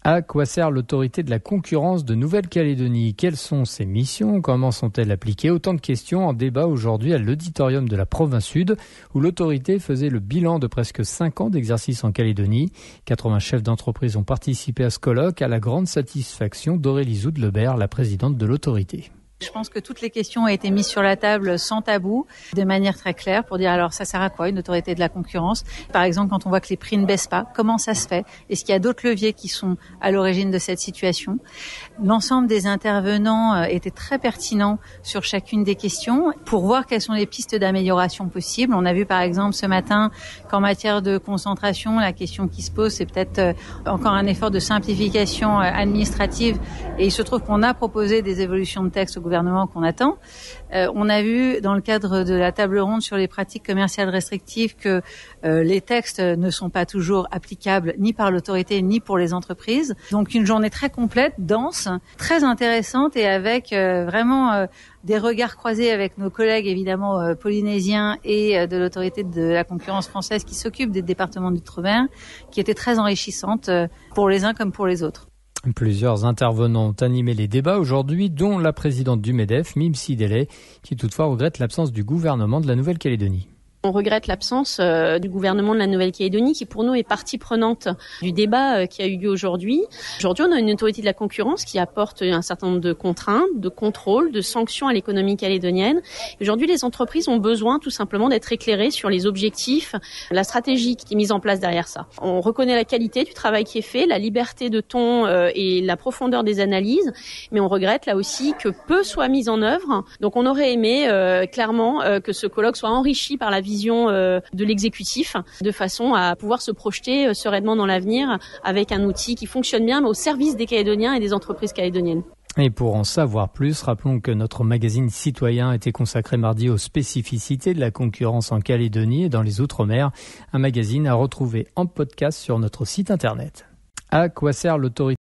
À quoi sert l'autorité de la concurrence de Nouvelle-Calédonie? Quelles sont ses missions? Comment sont-elles appliquées? Autant de questions en débat aujourd'hui à l'auditorium de la province sud, où l'autorité faisait le bilan de presque 5 ans d'exercice en Calédonie. 80 chefs d'entreprise ont participé à ce colloque, à la grande satisfaction d'Aurélie Zoudlebert, la présidente de l'autorité. Je pense que toutes les questions ont été mises sur la table sans tabou, de manière très claire, pour dire alors ça sert à quoi une autorité de la concurrence? Par exemple, quand on voit que les prix ne baissent pas, comment ça se fait? Est-ce qu'il y a d'autres leviers qui sont à l'origine de cette situation? L'ensemble des intervenants étaient très pertinents sur chacune des questions pour voir quelles sont les pistes d'amélioration possibles. On a vu par exemple ce matin qu'en matière de concentration, la question qui se pose, c'est peut-être encore un effort de simplification administrative, et il se trouve qu'on a proposé des évolutions de texte au gouvernement qu'on attend. On a vu dans le cadre de la table ronde sur les pratiques commerciales restrictives que les textes ne sont pas toujours applicables ni par l'autorité ni pour les entreprises. Donc une journée très complète, dense, très intéressante et avec vraiment des regards croisés avec nos collègues évidemment polynésiens et de l'autorité de la concurrence française qui s'occupe des départements d'outre-mer, qui était très enrichissante pour les uns comme pour les autres. Plusieurs intervenants ont animé les débats aujourd'hui, dont la présidente du MEDEF, Mim Sidele, qui toutefois regrette l'absence du gouvernement de la Nouvelle-Calédonie. On regrette l'absence du gouvernement de la Nouvelle-Calédonie qui pour nous est partie prenante du débat qui a eu lieu aujourd'hui. Aujourd'hui, on a une autorité de la concurrence qui apporte un certain nombre de contraintes, de contrôles, de sanctions à l'économie calédonienne. Aujourd'hui, les entreprises ont besoin tout simplement d'être éclairées sur les objectifs, la stratégie qui est mise en place derrière ça. On reconnaît la qualité du travail qui est fait, la liberté de ton et la profondeur des analyses, mais on regrette là aussi que peu soit mis en œuvre. Donc on aurait aimé clairement que ce colloque soit enrichi par la vision de l'exécutif, de façon à pouvoir se projeter sereinement dans l'avenir avec un outil qui fonctionne bien, mais au service des Calédoniens et des entreprises calédoniennes. Et pour en savoir plus, rappelons que notre magazine Citoyen a été consacré mardi aux spécificités de la concurrence en Calédonie et dans les Outre-mer. Un magazine à retrouver en podcast sur notre site internet. À quoi sert l'autorité ?